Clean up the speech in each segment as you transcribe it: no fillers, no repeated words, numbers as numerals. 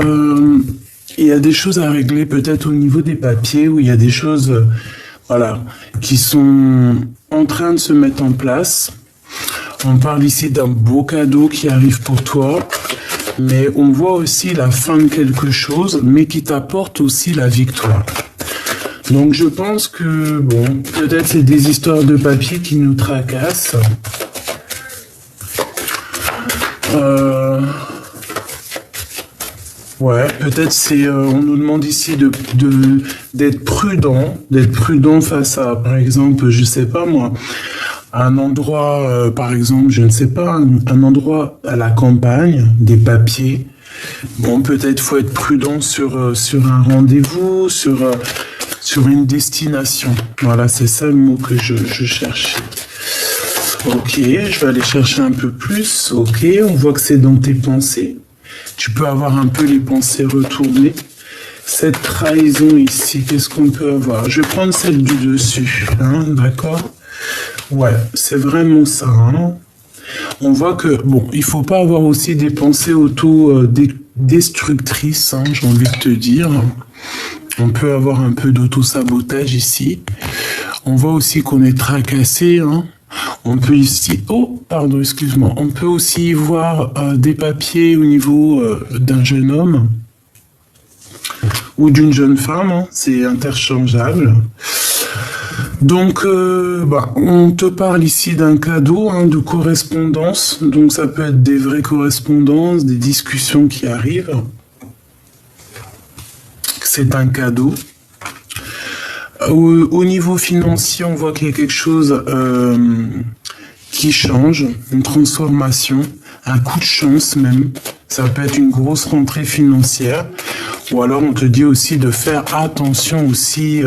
Il y a des choses à régler peut-être au niveau des papiers, où il y a des choses voilà, qui sont en train de se mettre en place. On parle ici d'un beau cadeau qui arrive pour toi, mais on voit aussi la fin de quelque chose, mais qui t'apporte aussi la victoire. Donc je pense que, bon, peut-être c'est des histoires de papier qui nous tracassent. Ouais, peut-être c'est, on nous demande ici d'être prudent face à, par exemple, je sais pas moi, un endroit, par exemple, je ne sais pas, un endroit à la campagne, des papiers. Bon, peut-être faut être prudent sur un rendez-vous, sur une destination. Voilà, c'est ça le mot que je cherchais. Ok, je vais aller chercher un peu plus. Ok, on voit que c'est dans tes pensées. Tu peux avoir un peu les pensées retournées. Cette trahison ici, qu'est-ce qu'on peut avoir? Je vais prendre celle du dessus, hein, d'accord? Ouais, c'est vraiment ça, hein. On voit que, bon, il faut pas avoir aussi des pensées auto-destructrices, hein, j'ai envie de te dire. On peut avoir un peu d'auto-sabotage ici. On voit aussi qu'on est tracassé, hein. On peut ici, oh, pardon, excuse-moi, on peut aussi voir des papiers au niveau d'un jeune homme ou d'une jeune femme, hein, c'est interchangeable. Donc, on te parle ici d'un cadeau, hein, de correspondance, donc ça peut être des vraies correspondances, des discussions qui arrivent. C'est un cadeau. Au niveau financier, on voit qu'il y a quelque chose qui change, une transformation, un coup de chance même. Ça peut être une grosse rentrée financière. Ou alors on te dit aussi de faire attention aussi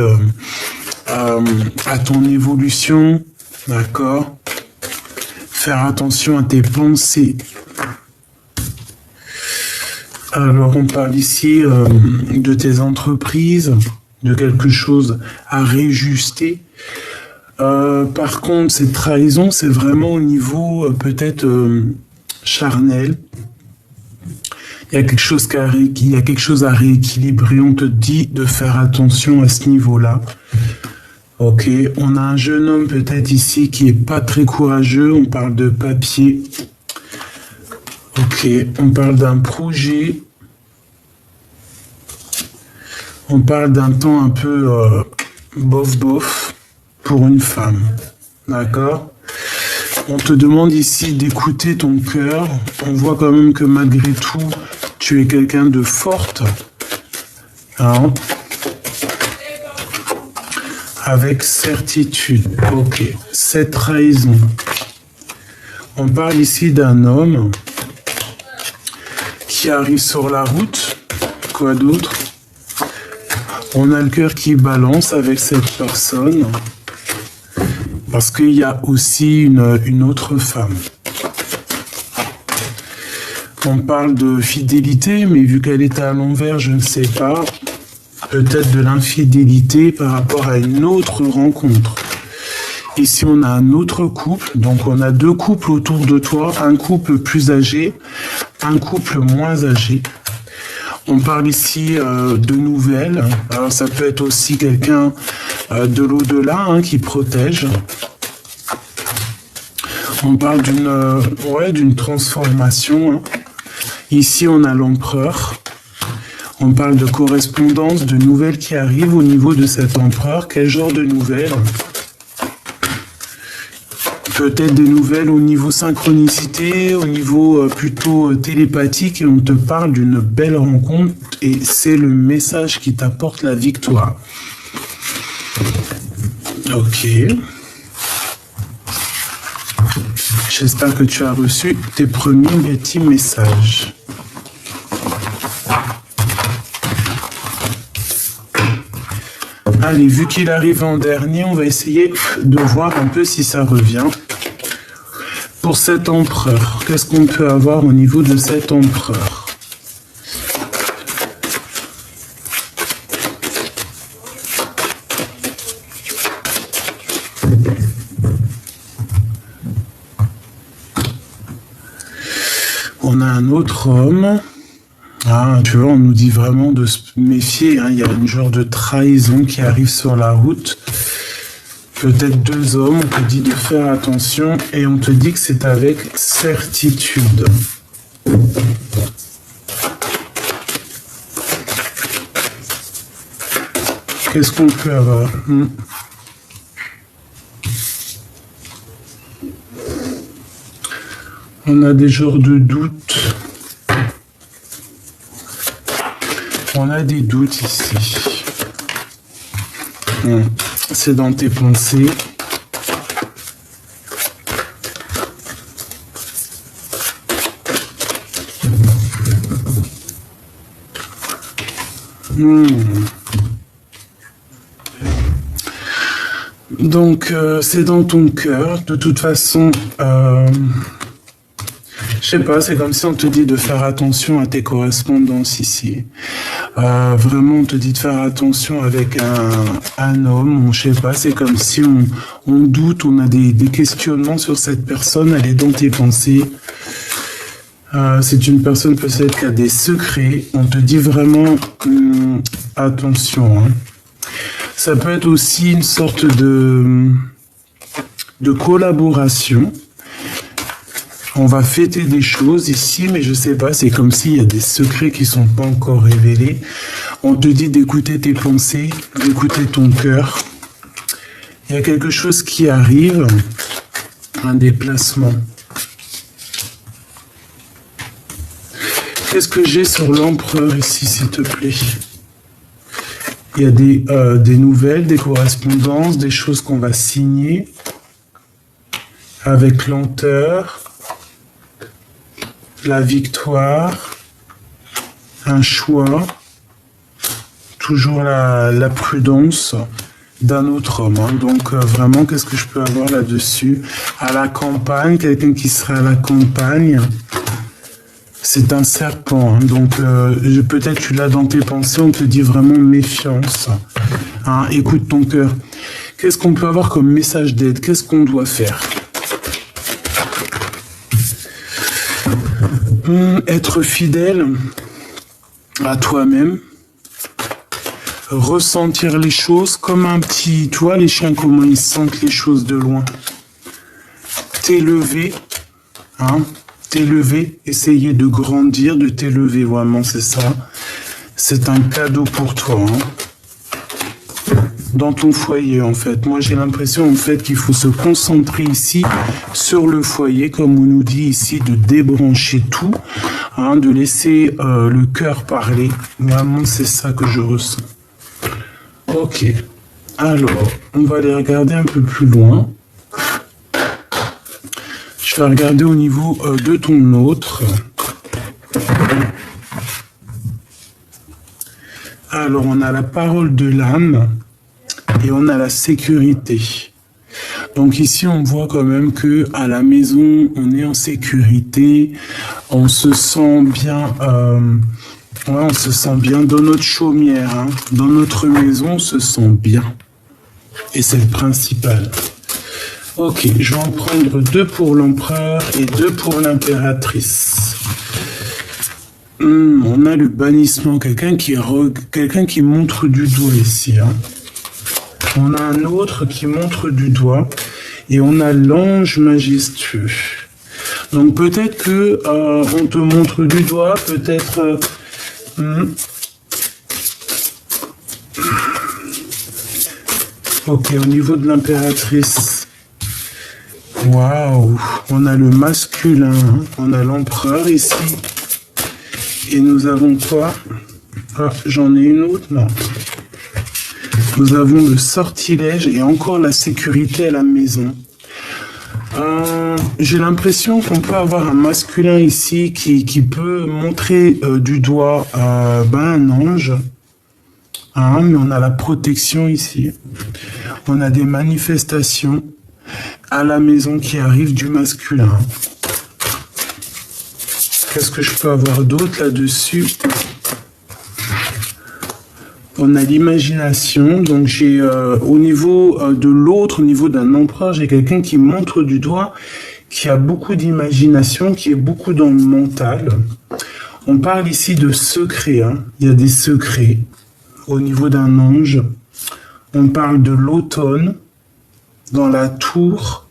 à ton évolution, d'accord? Faire attention à tes pensées. Alors on parle ici de tes entreprises, de quelque chose à réajuster. Par contre, cette trahison, c'est vraiment au niveau peut-être charnel. Il y a quelque chose à rééquilibrer. On te dit de faire attention à ce niveau-là. Ok, on a un jeune homme peut-être ici qui est pas très courageux. On parle de papier. Ok, on parle d'un projet. On parle d'un temps un peu bof-bof pour une femme. D'accord? On te demande ici d'écouter ton cœur. On voit quand même que malgré tout, tu es quelqu'un de forte. Hein? Avec certitude. Ok. Cette trahison. On parle ici d'un homme qui arrive sur la route. Quoi d'autre? On a le cœur qui balance avec cette personne. Parce qu'il y a aussi une autre femme. On parle de fidélité, mais vu qu'elle est à l'envers, je ne sais pas. Peut-être de l'infidélité par rapport à une autre rencontre. Ici, on a un autre couple. Donc, on a deux couples autour de toi. Un couple plus âgé, un couple moins âgé. On parle ici de nouvelles. Alors, ça peut être aussi quelqu'un de l'au-delà, hein, qui protège. On parle d'une transformation. Hein. Ici, on a l'empereur. On parle de correspondance, de nouvelles qui arrivent au niveau de cet empereur. Quel genre de nouvelles? Peut-être des nouvelles au niveau synchronicité, au niveau plutôt télépathique, et on te parle d'une belle rencontre, et c'est le message qui t'apporte la victoire. Ok. J'espère que tu as reçu tes premiers petits messages. Allez, vu qu'il arrive en dernier, on va essayer de voir un peu si ça revient. Pour cet empereur, qu'est-ce qu'on peut avoir au niveau de cet empereur? On a un autre homme. Ah, tu vois, on nous dit vraiment de se méfier, hein. Il y a une genre de trahison qui arrive sur la route. Peut-être deux hommes, on te dit de faire attention et on te dit que c'est avec certitude. Qu'est-ce qu'on peut avoir? On a des genres de doutes. On a des doutes ici. C'est dans tes pensées. Donc, c'est dans ton cœur. De toute façon, je sais pas, c'est comme si on te dit de faire attention à tes correspondances ici. Vraiment, on te dit de faire attention avec un homme, je sais pas, c'est comme si on doute, on a des questionnements sur cette personne, elle est dans tes pensées. C'est une personne peut-être qui a des secrets, on te dit vraiment attention. Hein. Ça peut être aussi une sorte de collaboration. On va fêter des choses ici, mais je sais pas, c'est comme s'il y a des secrets qui sont pas encore révélés. On te dit d'écouter tes pensées, d'écouter ton cœur. Il y a quelque chose qui arrive, un déplacement. Qu'est-ce que j'ai sur l'empereur ici, s'il te plaît? Il y a des nouvelles, des correspondances, des choses qu'on va signer avec lenteur. La victoire, un choix, toujours la prudence d'un autre homme. Hein. Donc vraiment, qu'est-ce que je peux avoir là-dessus? À la campagne, quelqu'un qui sera à la campagne, c'est un serpent. Hein. Donc peut-être tu l'as dans tes pensées, on te dit vraiment méfiance. Hein. Écoute ton cœur. Qu'est-ce qu'on peut avoir comme message d'aide? Qu'est-ce qu'on doit faire? Être fidèle à toi-même, ressentir les choses comme un petit... Tu vois les chiens, comment ils sentent les choses de loin. T'élever, hein, t'élever, essayer de grandir, de t'élever, vraiment, c'est ça. C'est un cadeau pour toi, hein. Dans ton foyer, en fait. Moi, j'ai l'impression, en fait, qu'il faut se concentrer ici sur le foyer, comme on nous dit ici, de débrancher tout, hein, de laisser le cœur parler. Vraiment, c'est ça que je ressens. Ok. Alors, on va aller regarder un peu plus loin. Je vais regarder au niveau de ton autre. Alors, on a la parole de l'âme. Et on a la sécurité. Donc ici, on voit quand même que à la maison, on est en sécurité, on se sent bien, on se sent bien dans notre chaumière, hein. Dans notre maison, on se sent bien. Et c'est le principal. Ok, je vais en prendre 2 pour l'empereur et 2 pour l'impératrice. On a le bannissement, quelqu'un qui montre du doigt ici, hein. On a un autre qui montre du doigt et on a l'ange majestueux. Donc peut-être que on te montre du doigt, peut-être... Ok, au niveau de l'impératrice. Waouh, on a le masculin, hein. On a l'empereur ici. Et nous avons quoi? Ah, j'en ai une autre, non. Nous avons le sortilège et encore la sécurité à la maison. J'ai l'impression qu'on peut avoir un masculin ici qui peut montrer du doigt un ange. Hein, mais on a la protection ici. On a des manifestations à la maison qui arrivent du masculin. Qu'est-ce que je peux avoir d'autre là-dessus? On a l'imagination, donc j'ai au niveau de l'autre, au niveau d'un empereur, j'ai quelqu'un qui montre du doigt, qui a beaucoup d'imagination, qui est beaucoup dans le mental. On parle ici de secrets, hein. Il y a des secrets au niveau d'un ange. On parle de l'automne dans la tour.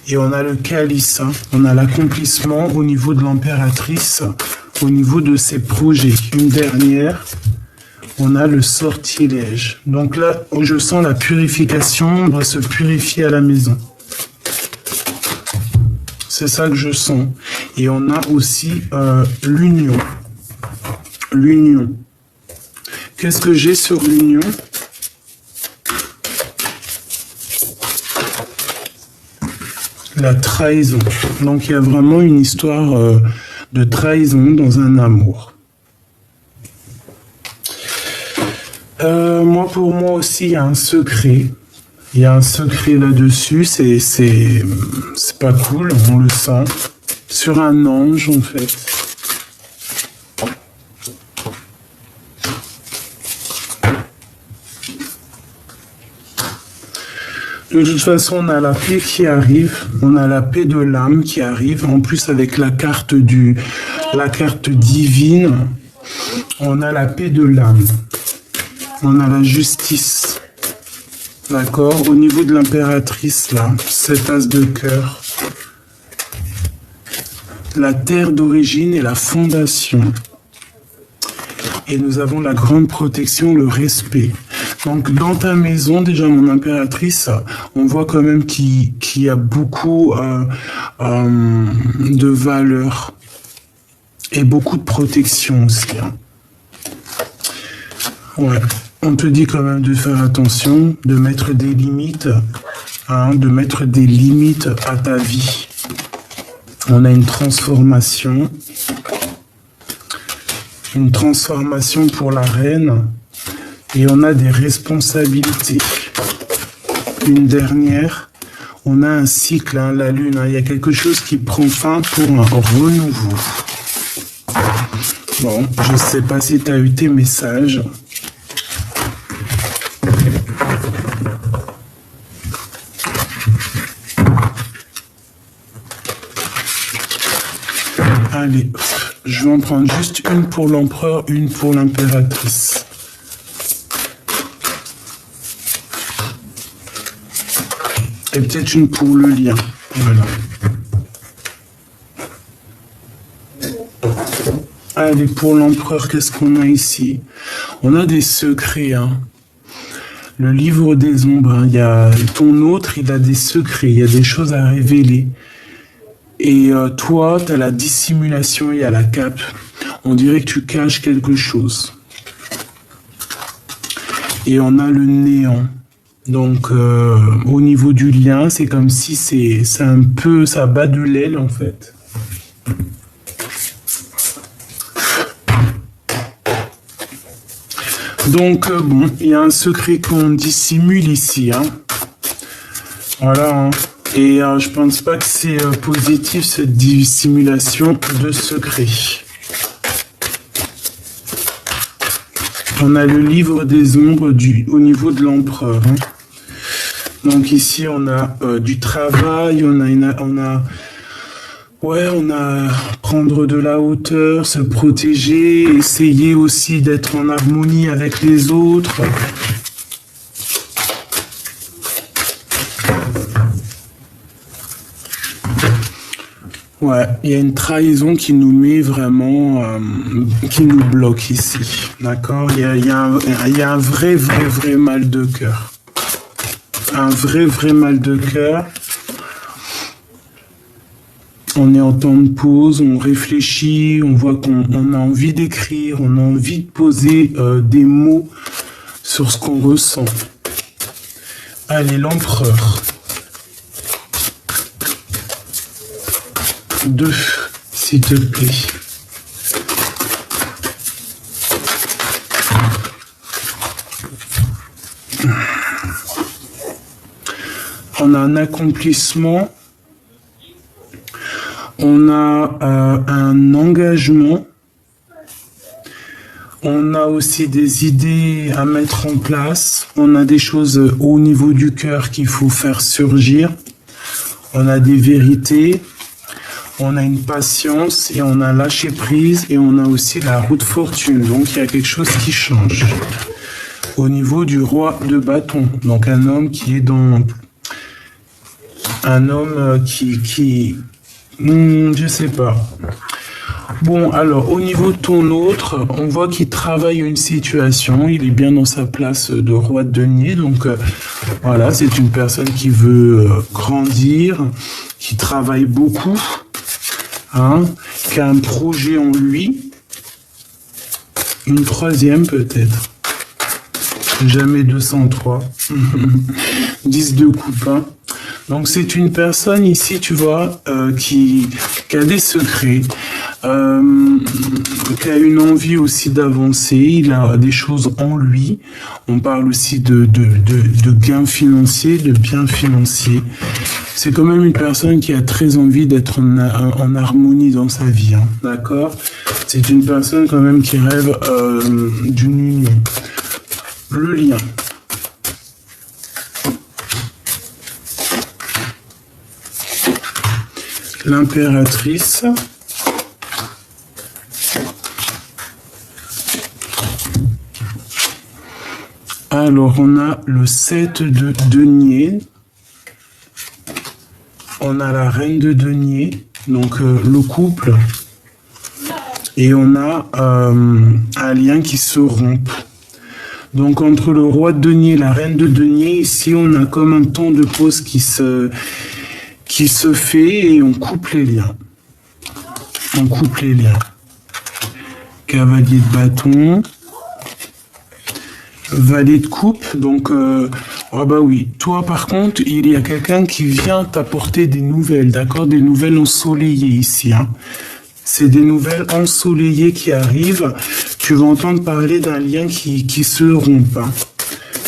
Et on a le calice, hein. On a l'accomplissement au niveau de l'impératrice, au niveau de ses projets. Une dernière, on a le sortilège. Donc là, je sens la purification, on doit se purifier à la maison. C'est ça que je sens. Et on a aussi l'union. L'union. Qu'est-ce que j'ai sur l'union? La trahison. Donc il y a vraiment une histoire de trahison dans un amour. Pour moi aussi, il y a un secret. Il y a un secret là-dessus. C'est pas cool, on le sent. Sur un ange, en fait. De toute façon, on a la paix qui arrive, on a la paix de l'âme qui arrive, en plus avec la carte divine, on a la paix de l'âme, on a la justice, d'accord? Au niveau de l'impératrice, là, cet as de cœur, la terre d'origine et la fondation, et nous avons la grande protection, le respect. Donc, dans ta maison, déjà, mon impératrice, on voit quand même qu'il y a beaucoup de valeur et beaucoup de protection aussi. Hein. Ouais, on te dit quand même de faire attention, de mettre des limites, hein, de mettre des limites à ta vie. On a une transformation pour la reine. Et on a des responsabilités. Une dernière, on a un cycle, hein, la lune. Hein, il y a quelque chose qui prend fin pour un renouveau. Bon, je ne sais pas si tu as eu tes messages. Allez, je vais en prendre juste une pour l'empereur, une pour l'impératrice. Et peut-être une pour le lien. Voilà. Allez, pour l'empereur, qu'est-ce qu'on a ici? On a des secrets. Hein. Le livre des ombres. Hein. Il y a ton autre, il a des secrets. Il y a des choses à révéler. Et toi, tu as la dissimulation, il y a la cape. On dirait que tu caches quelque chose. Et on a le néant. Donc, au niveau du lien, c'est comme si c'est un peu, ça bat de l'aile, en fait. Donc, bon, il y a un secret qu'on dissimule ici, hein. Voilà, hein. Et je pense pas que c'est positif, cette dissimulation de secret. On a le livre des ombres au niveau de l'empereur, hein. Donc ici, on a du travail, on a prendre de la hauteur, se protéger, essayer aussi d'être en harmonie avec les autres. Ouais, il y a une trahison qui nous met vraiment, qui nous bloque ici, d'accord? Il y a un vrai mal de cœur. Un vrai mal de cœur. On est en temps de pause, on réfléchit, on voit qu'on a envie d'écrire, on a envie de poser des mots sur ce qu'on ressent. Allez, l'empereur. 2, s'il te plaît. On a un accomplissement, on a un engagement, on a aussi des idées à mettre en place, on a des choses au niveau du cœur qu'il faut faire surgir, on a des vérités, on a une patience et on a lâché prise et on a aussi la roue de fortune. Donc il y a quelque chose qui change. Au niveau du roi de bâton, donc un homme qui est dans... Un homme je sais pas. Bon, alors, au niveau de ton autre, on voit qu'il travaille une situation, il est bien dans sa place de roi de denier, donc voilà, c'est une personne qui veut grandir, qui travaille beaucoup, hein, qui a un projet en lui, une troisième peut-être, jamais 203, 10 de coupe, hein. Donc c'est une personne ici, tu vois, qui a des secrets, qui a une envie aussi d'avancer, il a des choses en lui. On parle aussi de gains financiers, de biens financiers. C'est quand même une personne qui a très envie d'être en harmonie dans sa vie, hein, d'accord? C'est une personne quand même qui rêve d'une union. Le lien. L'impératrice. Alors, on a le 7 de denier. On a la reine de denier, donc le couple. Et on a un lien qui se rompt. Donc, entre le roi de denier et la reine de denier, ici, on a comme un temps de pause qui se fait et on coupe les liens. On coupe les liens. Cavalier de bâton. Valet de coupe. Donc, ah bah oui. Toi, par contre, il y a quelqu'un qui vient t'apporter des nouvelles, d'accord? Des nouvelles ensoleillées ici, hein. C'est des nouvelles ensoleillées qui arrivent. Tu vas entendre parler d'un lien qui se rompt, hein.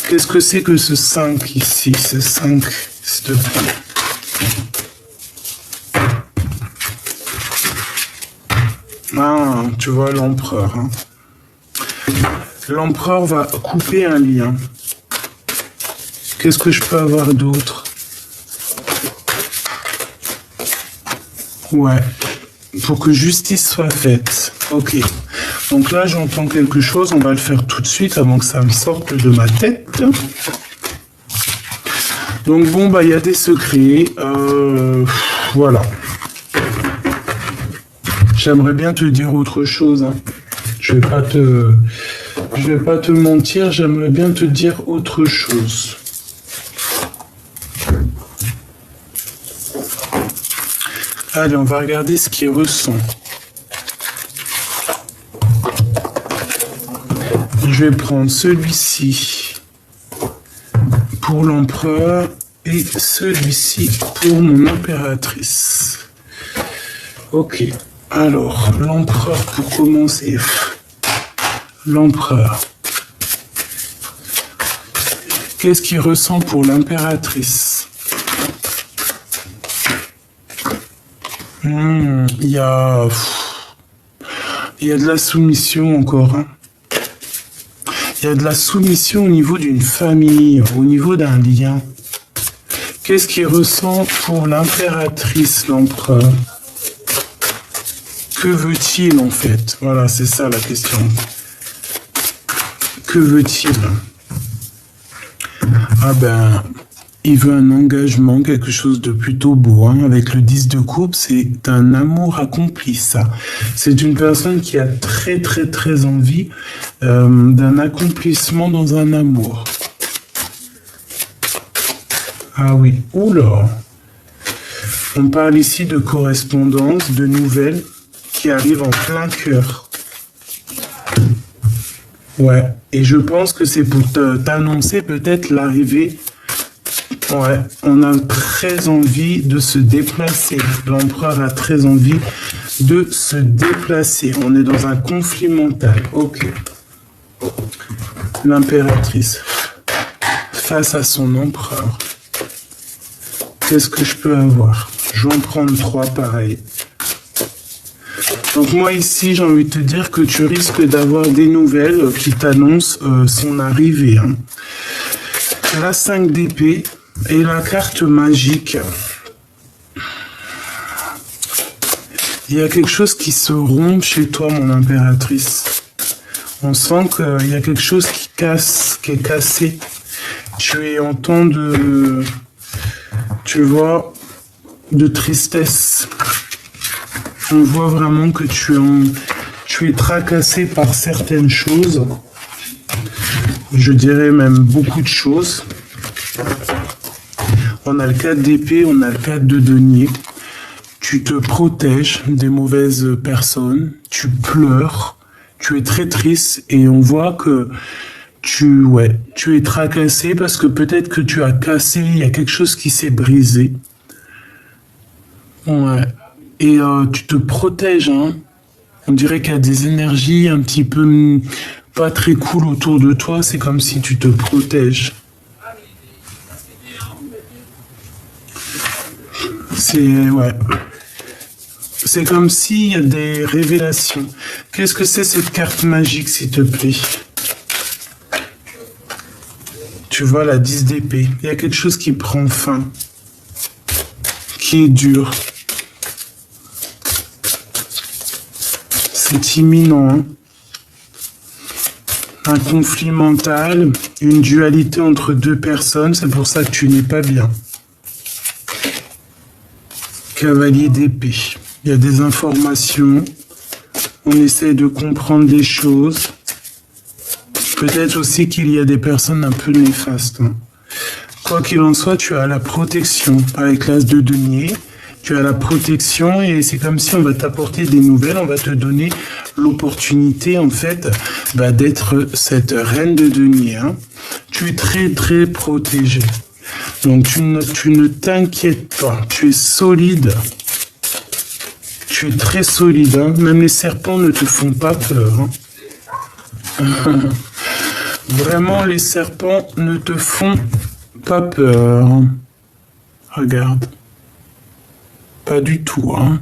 Qu'est-ce que c'est que ce 5 ici? Ce 5, s'il te plaît. Ah, tu vois l'empereur, hein. L'empereur va couper un lien. Qu'est-ce que je peux avoir d'autre? Ouais. Pour que justice soit faite. Ok. Donc là, j'entends quelque chose. On va le faire tout de suite avant que ça me sorte de ma tête. Donc bon, bah il y a des secrets. Voilà. J'aimerais bien te dire autre chose, hein. Je vais pas te mentir, j'aimerais bien te dire autre chose. Allez, on va regarder ce qu'il ressent. Je vais prendre celui-ci pour l'empereur et celui-ci pour mon impératrice. Ok. Alors, l'empereur pour commencer. L'empereur. Qu'est-ce qu'il ressent pour l'impératrice? Il y a de la soumission encore, hein. Il y a de la soumission au niveau d'une famille, au niveau d'un lien. Qu'est-ce qu'il ressent pour l'impératrice, l'empereur? Que veut-il en fait? Voilà, c'est ça la question. Que veut-il? Ah ben, il veut un engagement, quelque chose de plutôt beau, hein. Avec le 10 de coupe, c'est un amour accompli, ça. C'est une personne qui a très très très envie d'un accomplissement dans un amour. Ah oui, oula. On parle ici de correspondance, de nouvelles qui arrivent en plein cœur. Ouais, et je pense que c'est pour t'annoncer peut-être l'arrivée. Ouais, on a très envie de se déplacer. L'empereur a très envie de se déplacer. On est dans un conflit mental. Ok. L'impératrice face à son empereur. Qu'est-ce que je peux avoir? Je vais en prendre 3 pareils. Donc moi ici, j'ai envie de te dire que tu risques d'avoir des nouvelles qui t'annoncent son arrivée, hein. La 5 d'épée et la carte magique. Il y a quelque chose qui se rompt chez toi, mon impératrice. On sent qu'il y a quelque chose qui casse, qui est cassé. Tu es en temps de... Tu vois, de tristesse. On voit vraiment que tu es tracassé par certaines choses. Je dirais même beaucoup de choses. On a le 4 d'épée, on a le 4 de denier. Tu te protèges des mauvaises personnes. Tu pleures. Tu es très triste et on voit que tu es tracassé parce que peut-être que tu as cassé, il y a quelque chose qui s'est brisé. Ouais. Et tu te protèges, hein. On dirait qu'il y a des énergies un petit peu pas très cool autour de toi. C'est comme si tu te protèges. Ouais. C'est comme s'il y a des révélations. Qu'est-ce que c'est cette carte magique, s'il te plaît? Tu vois la 10 d'épée. Il y a quelque chose qui prend fin. Qui est dur. C'est imminent, hein. Un conflit mental, une dualité entre deux personnes, c'est pour ça que tu n'es pas bien. Cavalier d'épée. Il y a des informations. On essaie de comprendre des choses. Peut-être aussi qu'il y a des personnes un peu néfastes, hein. Quoi qu'il en soit, tu as la protection. Avec l'as de denier, tu as la protection et c'est comme si on va t'apporter des nouvelles, on va te donner l'opportunité, en fait, d'être cette reine de denier, hein. Tu es très, très protégé. Donc, tu ne t'inquiètes pas. Tu es solide. Tu es très solide, hein. Même les serpents ne te font pas peur, hein. Vraiment, les serpents ne te font pas peur. Regarde. Pas du tout, hein.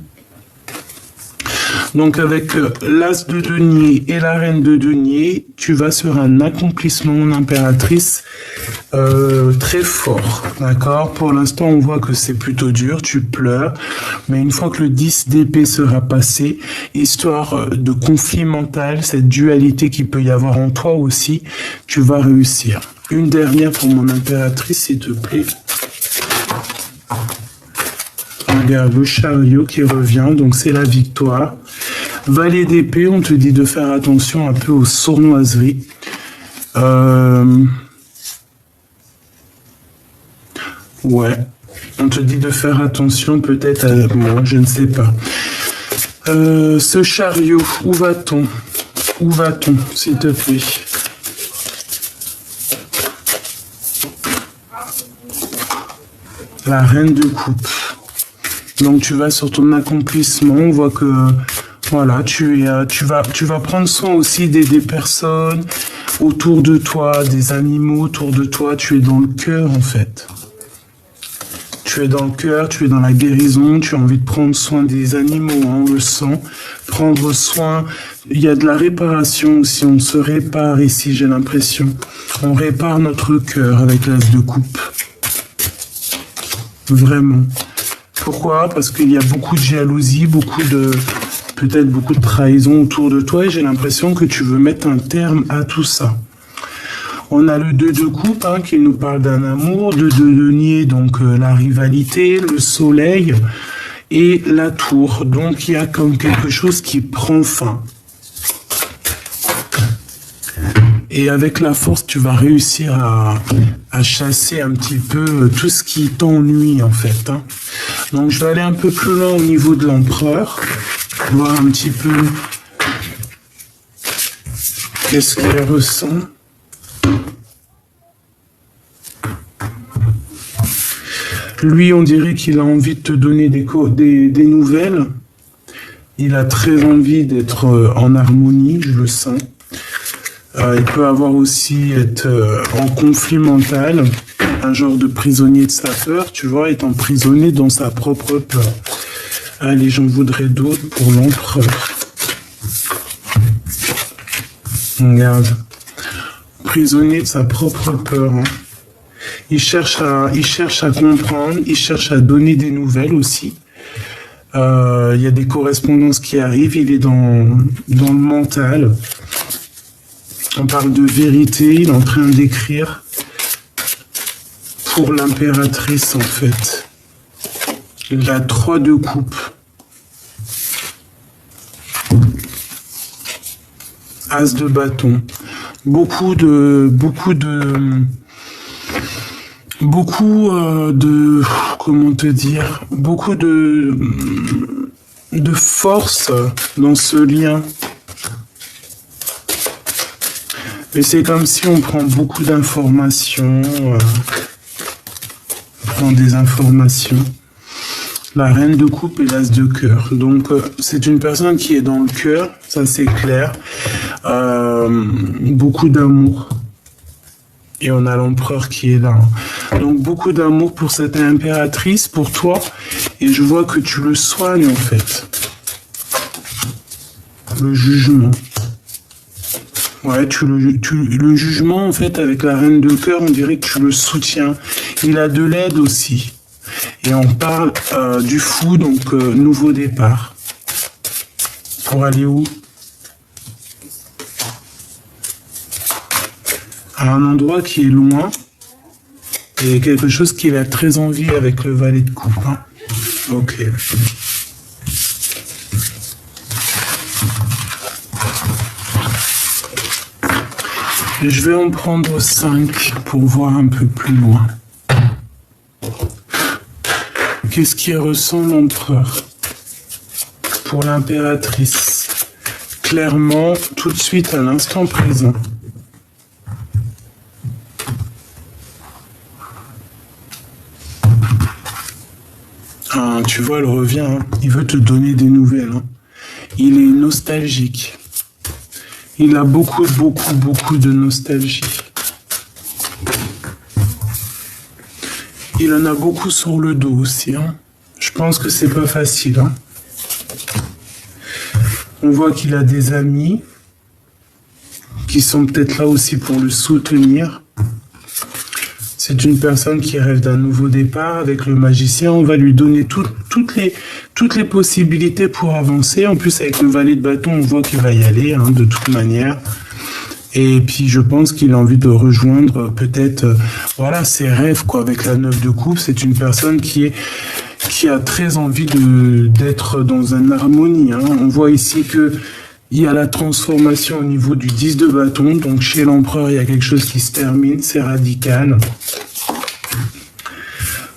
Donc avec l'as de denier et la reine de denier, tu vas sur un accomplissement, mon impératrice, très fort, d'accord? Pour l'instant, on voit que c'est plutôt dur, tu pleures, mais une fois que le 10 d'épée sera passé, histoire de conflit mental, cette dualité qu'il peut y avoir en toi aussi, tu vas réussir. Une dernière pour mon impératrice, s'il te plaît. Regarde, le chariot qui revient, donc c'est la victoire. Valet d'épée, on te dit de faire attention un peu aux sournoiseries. Ouais, on te dit de faire attention peut-être à moi, je ne sais pas. Ce chariot, où va-t-on? Où va-t-on, s'il te plaît? La reine de coupe. Donc tu vas sur ton accomplissement, on voit que voilà, tu vas prendre soin aussi des personnes autour de toi, des animaux autour de toi, tu es dans le cœur en fait. Tu es dans le cœur, tu es dans la guérison, tu as envie de prendre soin des animaux, hein, on le sent. Prendre soin, il y a de la réparation aussi, on se répare ici, j'ai l'impression. On répare notre cœur avec l'as de coupe. Vraiment. Pourquoi? Parce qu'il y a beaucoup de jalousie, peut-être beaucoup de trahison autour de toi et j'ai l'impression que tu veux mettre un terme à tout ça. On a le 2 de coupe, hein, qui nous parle d'un amour, 2 de denier, donc la rivalité, le soleil et la tour. Donc il y a comme quelque chose qui prend fin. Et avec la force, tu vas réussir à chasser un petit peu tout ce qui t'ennuie, en fait, hein. Donc, je vais aller un peu plus loin au niveau de l'empereur, voir un petit peu qu'est-ce qu'il ressent. Lui, on dirait qu'il a envie de te donner des nouvelles. Il a très envie d'être en harmonie, je le sens. Il peut avoir aussi être en conflit mental, un genre de prisonnier de sa peur, tu vois, être emprisonné dans sa propre peur. Allez, j'en voudrais d'autres pour l'empereur. Regarde, prisonnier de sa propre peur, hein. Il cherche à comprendre, il cherche à donner des nouvelles aussi. Il y a des correspondances qui arrivent, il est dans le mental. On parle de vérité, il est en train d'écrire pour l'impératrice en fait. La 3 de coupe. As de bâton. Beaucoup de comment te dire, beaucoup de force dans ce lien. Et c'est comme si on prend beaucoup d'informations, on prend des informations. La reine de coupe et l'as de cœur. Donc, c'est une personne qui est dans le cœur, ça c'est clair. Beaucoup d'amour. Et on a l'empereur qui est là. Donc, beaucoup d'amour pour cette impératrice, pour toi. Et je vois que tu le soignes, en fait. Le jugement. Ouais, le jugement, en fait, avec la reine de cœur, on dirait que tu le soutiens. Il a de l'aide aussi. Et on parle du fou, donc nouveau départ. Pour aller où? À un endroit qui est loin. Et quelque chose qu'il a très envie avec le valet de coupe. Hein. Ok. Je vais en prendre 5 pour voir un peu plus loin. Qu'est-ce qu'il ressent l'empereur pour l'impératrice? Clairement, tout de suite à l'instant présent. Ah, tu vois, elle revient. Hein. Il veut te donner des nouvelles. Hein. Il est nostalgique. Il a beaucoup de nostalgie. Il en a beaucoup sur le dos aussi. Hein. Je pense que c'est pas facile. Hein. On voit qu'il a des amis qui sont peut-être là aussi pour le soutenir. C'est une personne qui rêve d'un nouveau départ. Avec le magicien, on va lui donner toutes les possibilités pour avancer. En plus, avec le valet de bâton, on voit qu'il va y aller, hein, de toute manière. Et puis, je pense qu'il a envie de rejoindre peut-être, voilà, ses rêves, quoi. Avec la 9 de coupe, c'est une personne qui a très envie d'être dans une harmonie. Hein. On voit ici que il y a la transformation au niveau du 10 de bâton. Donc, chez l'empereur, il y a quelque chose qui se termine. C'est radical.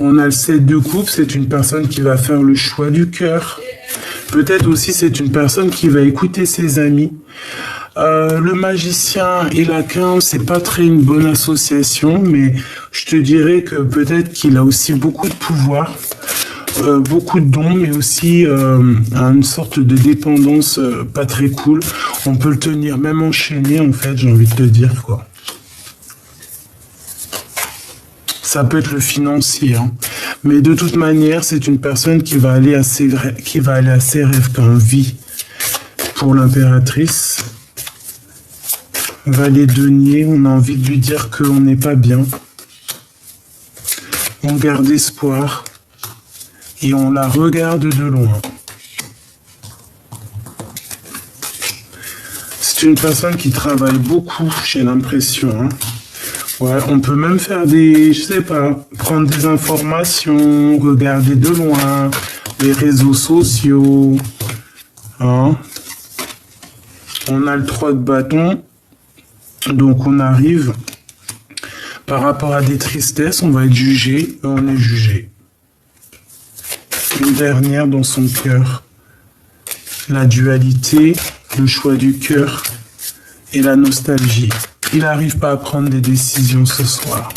On a le 7 de coupe. C'est une personne qui va faire le choix du cœur. Peut-être aussi, c'est une personne qui va écouter ses amis. Le magicien et la 15, c'est pas très une bonne association, mais je te dirais que peut-être qu'il a aussi beaucoup de pouvoir, beaucoup de dons, mais aussi une sorte de dépendance pas très cool. On peut le tenir même enchaîné, en fait, j'ai envie de te dire, quoi. Ça peut être le financier, hein. Mais de toute manière, c'est une personne qui va aller à ses rêves qu'en vie. Pour l'impératrice, valet denier, on a envie de lui dire qu'on n'est pas bien. On garde espoir et on la regarde de loin. C'est une personne qui travaille beaucoup, j'ai l'impression. Hein. Ouais, on peut même faire je sais pas, prendre des informations, regarder de loin, les réseaux sociaux. Hein. On a le 3 de bâton, donc on arrive par rapport à des tristesses, on va être jugé, on est jugé. Une dernière dans son cœur, la dualité, le choix du cœur et la nostalgie. Il n'arrive pas à prendre des décisions ce soir.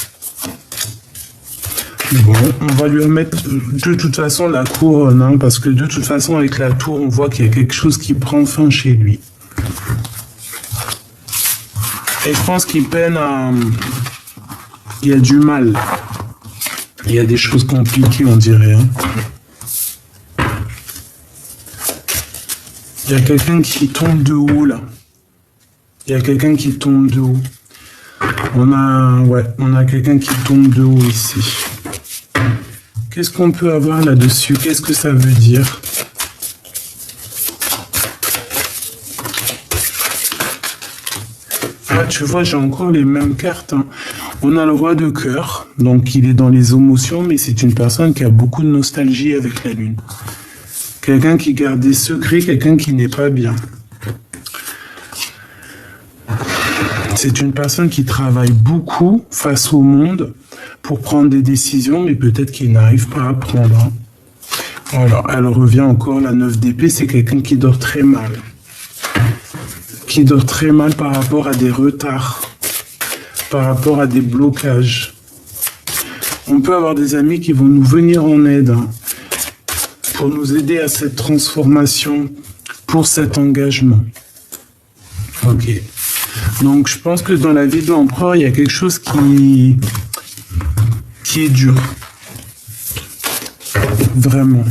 Bon, on va lui remettre de toute façon la couronne, hein, parce que de toute façon avec la tour, on voit qu'il y a quelque chose qui prend fin chez lui. Et je pense qu'il peine à... Il y a du mal. Il y a des choses compliquées, on dirait. Hein. Il y a quelqu'un qui tombe de haut, là. Il y a quelqu'un qui tombe de haut. On a quelqu'un qui tombe de haut ici. Qu'est-ce qu'on peut avoir là-dessus? Qu'est-ce que ça veut dire? Ah, tu vois, j'ai encore les mêmes cartes, hein. On a le roi de cœur, donc il est dans les émotions, mais c'est une personne qui a beaucoup de nostalgie avec la lune. Quelqu'un qui garde des secrets, quelqu'un qui n'est pas bien. C'est une personne qui travaille beaucoup face au monde pour prendre des décisions, mais peut-être qu'il n'arrive pas à prendre. Alors, elle revient encore, la 9 d'épée, c'est quelqu'un qui dort très mal. Qui dort très mal par rapport à des retards, par rapport à des blocages. On peut avoir des amis qui vont nous venir en aide pour nous aider à cette transformation, pour cet engagement. Ok. Donc, je pense que dans la vie de l'empereur, il y a quelque chose qui est dur. Vraiment.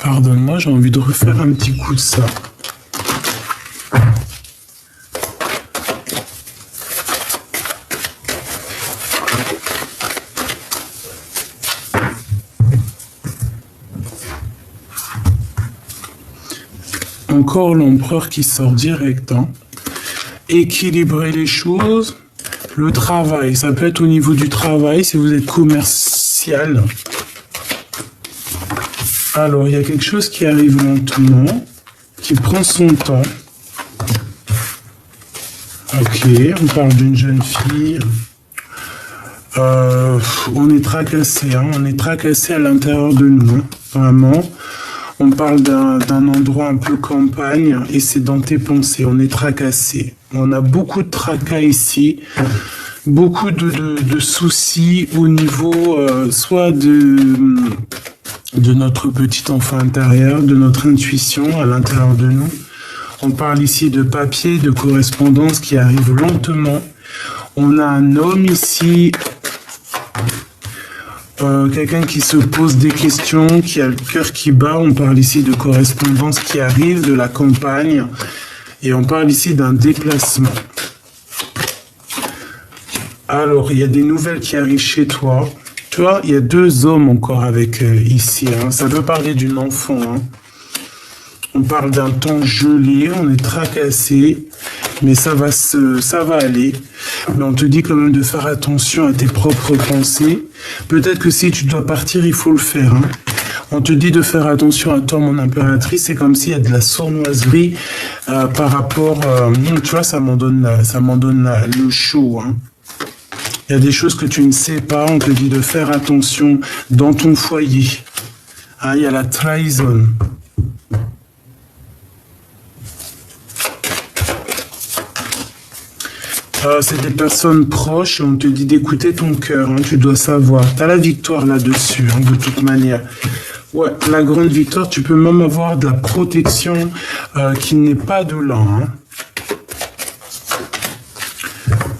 Pardonne-moi, j'ai envie de refaire un petit coup de ça. Encore l'empereur qui sort direct, hein. Équilibrer les choses, le travail, ça peut être au niveau du travail, si vous êtes commercial. Alors, il y a quelque chose qui arrive lentement, qui prend son temps. Ok, on parle d'une jeune fille. On est tracassé, hein, on est tracassé à l'intérieur de nous, hein, vraiment. On parle d'un endroit un peu campagne et c'est dans tes pensées, on est tracassé. On a beaucoup de tracas ici, beaucoup de soucis au niveau soit de notre petit enfant intérieur, de notre intuition à l'intérieur de nous. On parle ici de papier, de correspondance qui arrive lentement. On a un homme ici, quelqu'un qui se pose des questions, qui a le cœur qui bat. On parle ici de correspondance qui arrive, de la campagne. Et on parle ici d'un déplacement. Alors, il y a des nouvelles qui arrivent chez toi. Tu vois, il y a deux hommes encore avec ici. Hein. Ça veut parler d'une enfant. Hein. On parle d'un temps gelé, on est tracassé, mais ça va aller. Mais on te dit quand même de faire attention à tes propres pensées. Peut-être que si tu dois partir, il faut le faire. Hein. On te dit de faire attention à toi, mon impératrice. C'est comme s'il y a de la sournoiserie par rapport... tu vois, ça m'en donne le chaud. Hein. Il y a des choses que tu ne sais pas. On te dit de faire attention dans ton foyer. Hein, il y a la trahison. C'est des personnes proches et on te dit d'écouter ton cœur, hein, tu dois savoir. Tu as la victoire là-dessus, hein, de toute manière. Ouais, la grande victoire, tu peux même avoir de la protection qui n'est pas de là. Hein.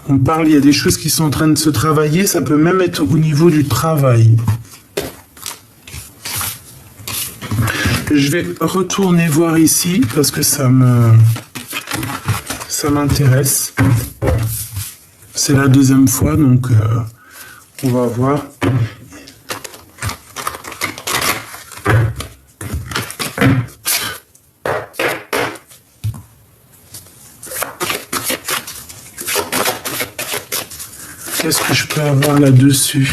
On parle, il y a des choses qui sont en train de se travailler, ça peut même être au niveau du travail. Je vais retourner voir ici parce que ça m'intéresse. C'est la deuxième fois, donc on va voir. Qu'est-ce que je peux avoir là-dessus?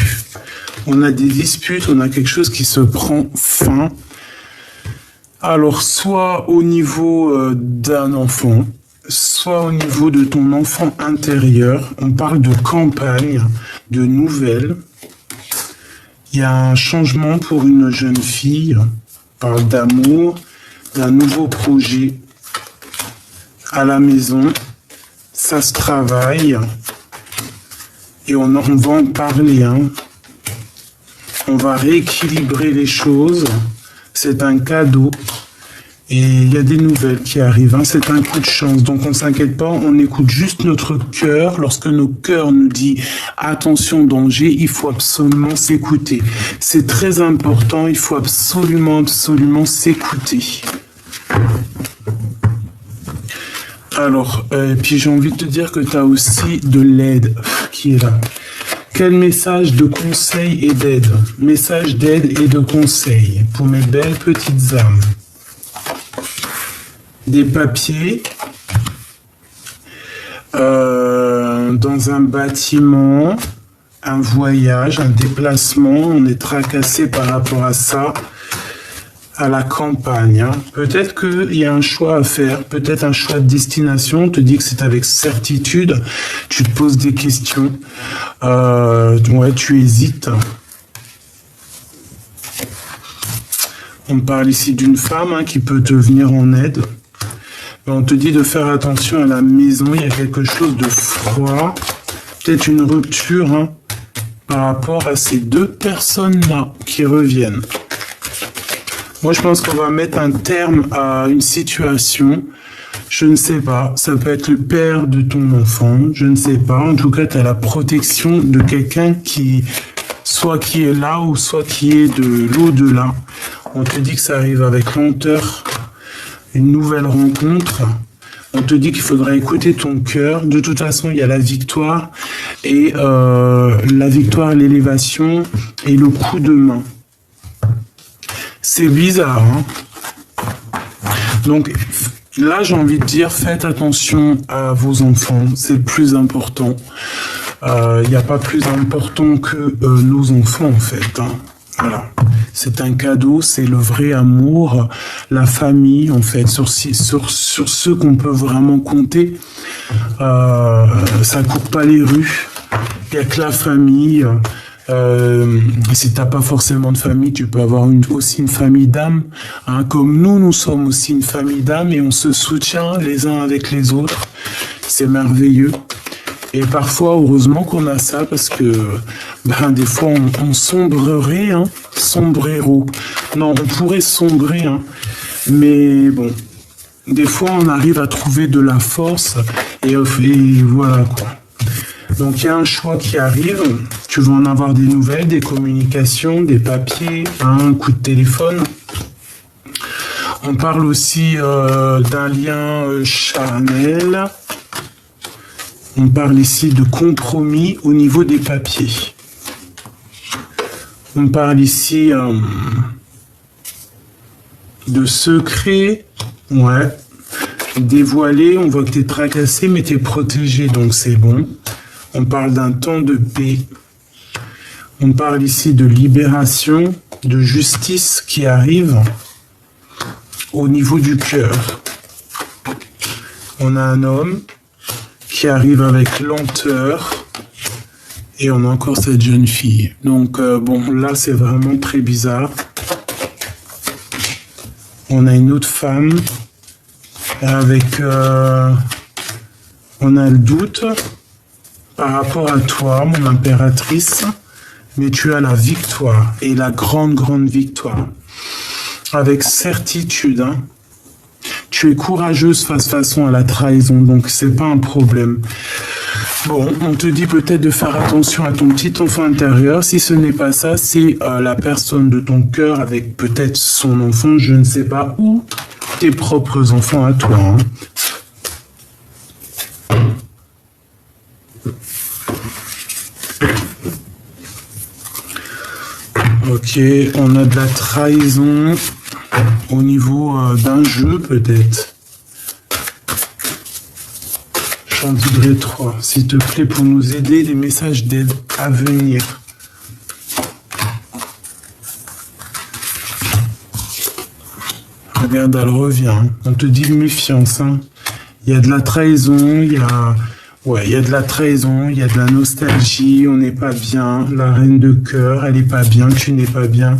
On a des disputes, on a quelque chose qui se prend fin. Alors, soit au niveau d'un enfant, soit au niveau de ton enfant intérieur. On parle de campagne, de nouvelles. Il y a un changement pour une jeune fille. On parle d'amour, d'un nouveau projet à la maison. Ça se travaille. Et on va en parler. Hein. On va rééquilibrer les choses. C'est un cadeau. Et il y a des nouvelles qui arrivent, hein. C'est un coup de chance, donc on ne s'inquiète pas, on écoute juste notre cœur. Lorsque nos cœurs nous disent « attention, danger », il faut absolument s'écouter. C'est très important, il faut absolument s'écouter. Alors, puis j'ai envie de te dire que tu as aussi de l'aide qui est là. Quel message de conseil et d'aide? Message d'aide et de conseil pour mes belles petites âmes. Des papiers dans un bâtiment, un voyage, un déplacement. On est tracassé par rapport à ça, à la campagne. Hein. Peut-être qu'il y a un choix à faire, peut-être un choix de destination. On te dit que c'est avec certitude. Tu te poses des questions. Ouais, tu hésites. On parle ici d'une femme hein, qui peut te venir en aide. On te dit de faire attention à la maison. Il y a quelque chose de froid. Peut-être une rupture hein, par rapport à ces deux personnes-là qui reviennent. Moi, je pense qu'on va mettre un terme à une situation. Je ne sais pas. Ça peut être le père de ton enfant. Je ne sais pas. En tout cas, tu as la protection de quelqu'un qui, soit qui est là ou soit qui est de l'au-delà. On te dit que ça arrive avec lenteur. Une nouvelle rencontre. On te dit qu'il faudra écouter ton cœur. De toute façon, il y a la victoire. Et la victoire, l'élévation et le coup de main. C'est bizarre, hein. Donc, là, j'ai envie de dire, faites attention à vos enfants. C'est le plus important. Il n'y a pas plus important que nos enfants, en fait. Hein. Voilà. C'est un cadeau, c'est le vrai amour, la famille, en fait, sur ceux qu'on peut vraiment compter. Ça coupe pas les rues. Il n'y a que la famille. Si t'as pas forcément de famille, tu peux avoir aussi une famille d'âmes. Hein, comme nous sommes aussi une famille d'âmes et on se soutient les uns avec les autres. C'est merveilleux. Et parfois, heureusement qu'on a ça parce que des fois, on sombrerait, hein, sombrero. Non, on pourrait sombrer, hein, mais bon, des fois, on arrive à trouver de la force et voilà quoi. Donc, il y a un choix qui arrive. Tu vas en avoir des nouvelles, des communications, des papiers, hein, un coup de téléphone. On parle aussi d'un lien charnel. On parle ici de compromis au niveau des papiers. On parle ici de secret. Ouais. Dévoilé. On voit que tu es tracassé, mais tu es protégé, donc c'est bon. On parle d'un temps de paix. On parle ici de libération, de justice qui arrive au niveau du cœur. On a un homme qui arrive avec lenteur et on a encore cette jeune fille. Donc bon, là c'est vraiment très bizarre. On a une autre femme avec on a le doute par rapport à toi, mon impératrice, mais tu as la victoire et la grande victoire avec certitude. Hein. Tu es courageuse façon à la trahison, donc c'est pas un problème. Bon, on te dit peut-être de faire attention à ton petit enfant intérieur. Si ce n'est pas ça, c'est la personne de ton cœur avec peut-être son enfant, je ne sais pas, ou tes propres enfants à toi. Hein. Ok, on a de la trahison au niveau d'un jeu peut-être. Chantigré 3, s'il te plaît, pour nous aider, des messages d'aide à venir. Regarde, elle revient. On te dit méfiance. Hein. Il y a de la trahison, il y a... Ouais, il y a de la trahison, il y a de la nostalgie, on n'est pas bien. La reine de cœur, elle n'est pas bien, tu n'es pas bien.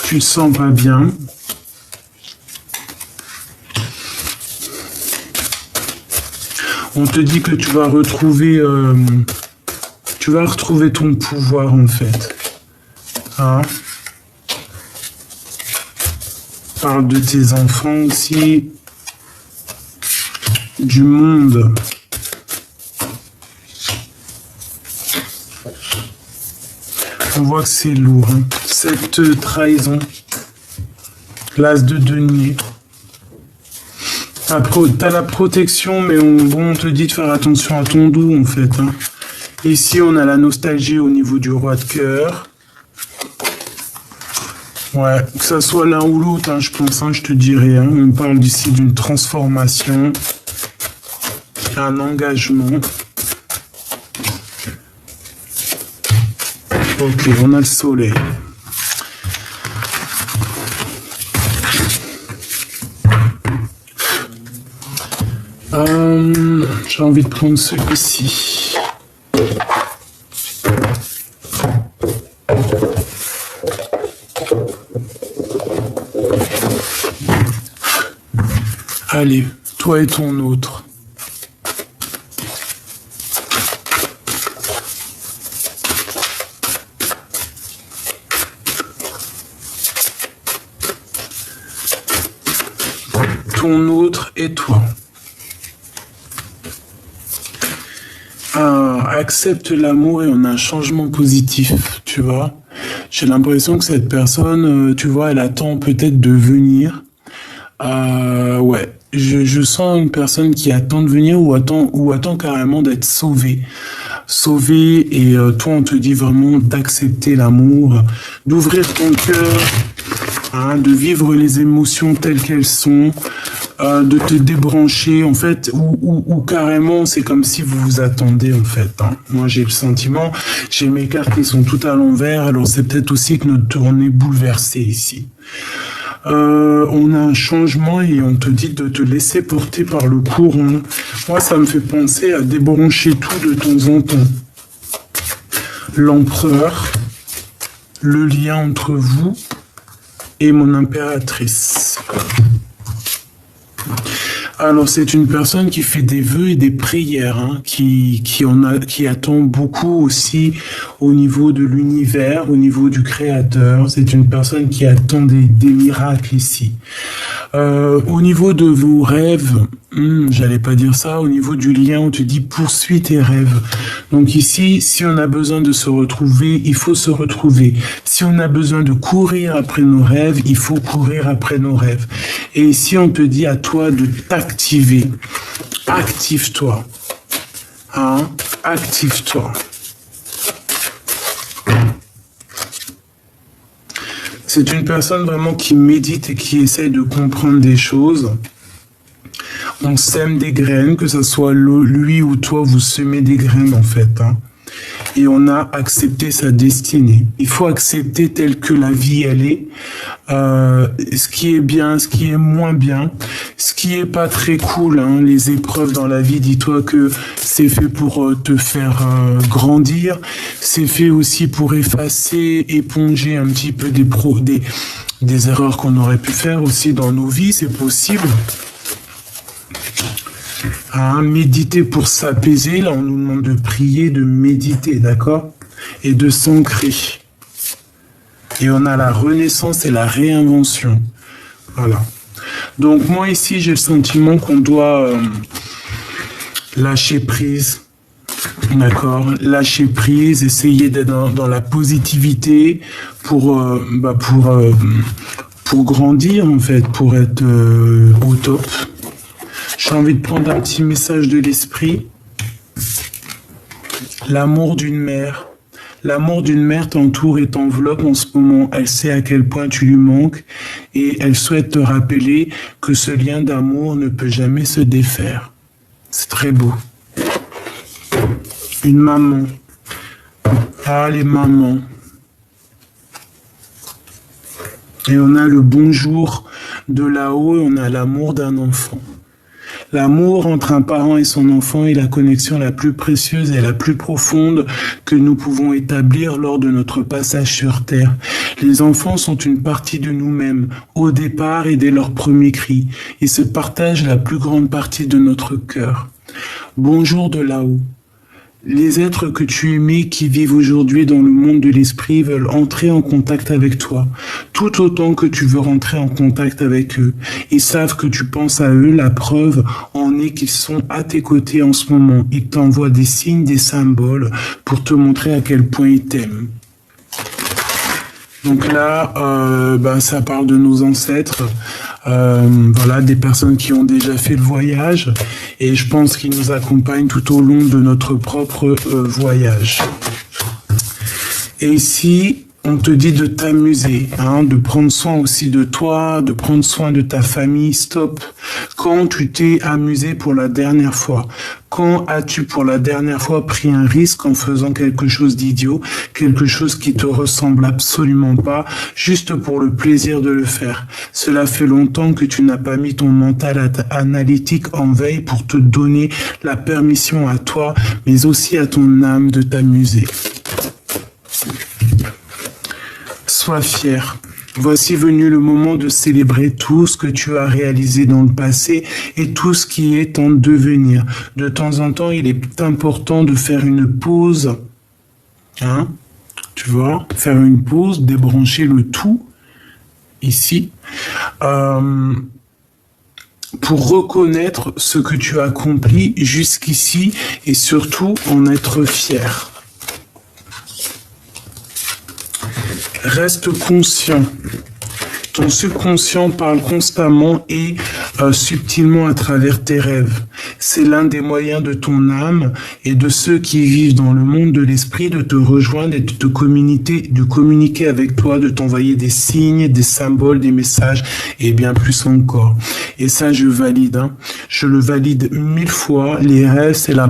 Tu te sens pas bien. On te dit que tu vas retrouver ton pouvoir en fait. Hein? Parle de tes enfants aussi, du monde. On voit que c'est lourd. Hein? Cette trahison. L'as de denier. T'as la protection, mais on te dit de faire attention à ton dos, en fait. Hein. Ici, on a la nostalgie au niveau du roi de cœur. Ouais, que ça soit l'un ou l'autre, hein, je pense, hein, je te dirais. Hein, on parle ici d'une transformation, un engagement. Ok, on a le soleil. J'ai envie de prendre celui-ci. Allez, toi et ton autre. Ton autre et toi. Accepte l'amour et on a un changement positif, tu vois. J'ai l'impression que cette personne, tu vois, elle attend peut-être de venir. Ouais, je sens une personne qui attend de venir ou attend carrément d'être sauvée. Sauvée et toi on te dit vraiment d'accepter l'amour, d'ouvrir ton cœur, hein, de vivre les émotions telles qu'elles sont. De te débrancher en fait ou carrément c'est comme si vous vous attendez en fait hein. Moi j'ai le sentiment, j'ai mes cartes qui sont toutes à l'envers, alors c'est peut-être aussi que notre tournée est bouleversée ici. On a un changement et on te dit de te laisser porter par le courant. Moi ça me fait penser à débrancher tout de temps en temps. L'empereur, le lien entre vous et mon impératrice. Alors c'est une personne qui fait des vœux et des prières, hein, qui attend beaucoup aussi au niveau de l'univers, au niveau du créateur. C'est une personne qui attend des miracles ici. Au niveau de vos rêves, j'allais pas dire ça, au niveau du lien, on te dit poursuis tes rêves. Donc ici, si on a besoin de se retrouver, il faut se retrouver. Si on a besoin de courir après nos rêves, il faut courir après nos rêves. Et ici, on te dit à toi de t'activer. Active-toi. Hein? Active-toi. C'est une personne vraiment qui médite et qui essaie de comprendre des choses. On sème des graines, que ce soit lui ou toi, vous semez des graines en fait. Hein. Et on a accepté sa destinée. Il faut accepter telle que la vie elle est. Ce qui est bien, ce qui est moins bien, ce qui est pas très cool. Hein, les épreuves dans la vie, dis-toi que c'est fait pour te faire grandir. C'est fait aussi pour effacer, éponger un petit peu des erreurs qu'on aurait pu faire aussi dans nos vies. C'est possible. Hein, méditer pour s'apaiser, là on nous demande de prier, de méditer, d'accord? Et de s'ancrer. Et on a la renaissance et la réinvention. Voilà. Donc moi ici j'ai le sentiment qu'on doit lâcher prise. D'accord? Lâcher prise, essayer d'être dans la positivité pour grandir en fait, pour être au top. J'ai envie de prendre un petit message de l'esprit. L'amour d'une mère. L'amour d'une mère t'entoure et t'enveloppe en ce moment. Elle sait à quel point tu lui manques et elle souhaite te rappeler que ce lien d'amour ne peut jamais se défaire. C'est très beau. Une maman. Ah, les mamans. Et on a le bonjour de là-haut et on a l'amour d'un enfant. L'amour entre un parent et son enfant est la connexion la plus précieuse et la plus profonde que nous pouvons établir lors de notre passage sur Terre. Les enfants sont une partie de nous-mêmes, au départ et dès leur premier cri. Ils se partagent la plus grande partie de notre cœur. Bonjour de là-haut. Les êtres que tu aimais qui vivent aujourd'hui dans le monde de l'esprit veulent entrer en contact avec toi, tout autant que tu veux rentrer en contact avec eux. Ils savent que tu penses à eux, la preuve en est qu'ils sont à tes côtés en ce moment. Ils t'envoient des signes, des symboles pour te montrer à quel point ils t'aiment. Donc là, ça parle de nos ancêtres, voilà, des personnes qui ont déjà fait le voyage, et je pense qu'ils nous accompagnent tout au long de notre propre voyage. Et ici, on te dit de t'amuser, hein, de prendre soin aussi de toi, de prendre soin de ta famille. Stop. Quand tu t'es amusé pour la dernière fois? Quand as-tu pour la dernière fois pris un risque en faisant quelque chose d'idiot, quelque chose qui te ressemble absolument pas, juste pour le plaisir de le faire? Cela fait longtemps que tu n'as pas mis ton mental analytique en veille pour te donner la permission à toi, mais aussi à ton âme de t'amuser. Sois fier. Voici venu le moment de célébrer tout ce que tu as réalisé dans le passé et tout ce qui est en devenir. De temps en temps, il est important de faire une pause. Hein? Tu vois? Faire une pause, débrancher le tout, ici, pour reconnaître ce que tu as accompli jusqu'ici et surtout en être fier. Reste conscient. Ton subconscient parle constamment et subtilement à travers tes rêves. C'est l'un des moyens de ton âme et de ceux qui vivent dans le monde de l'esprit de te rejoindre et de communiquer avec toi, de t'envoyer des signes, des symboles, des messages et bien plus encore. Et ça, je valide. Hein. Je le valide 1000 fois. Les rêves, c'est la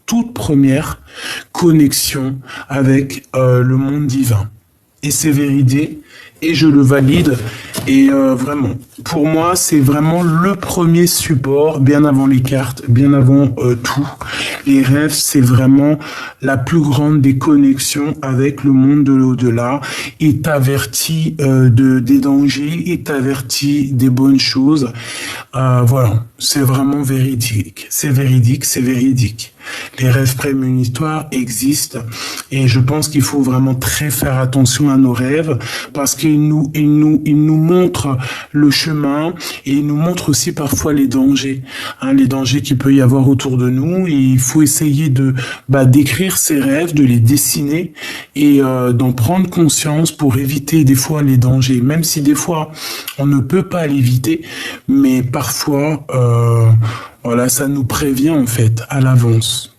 toute première connexion avec le monde divin. Et c'est véridique, et je le valide. Et vraiment, pour moi, c'est vraiment le premier support, bien avant les cartes, bien avant tout. Les rêves, c'est vraiment la plus grande des connexions avec le monde de l'au-delà. Il t'avertit des dangers, il t'avertit des bonnes choses. Voilà, c'est vraiment véridique. C'est véridique, c'est véridique. Les rêves prémonitoires existent et je pense qu'il faut vraiment très faire attention à nos rêves parce qu'ils nous montrent le chemin et ils nous montrent aussi parfois les dangers, hein, les dangers qu'il peut y avoir autour de nous, et il faut essayer d'écrire ces rêves, de les dessiner et d'en prendre conscience pour éviter des fois les dangers, même si des fois on ne peut pas l'éviter, mais parfois voilà, ça nous prévient en fait à l'avance.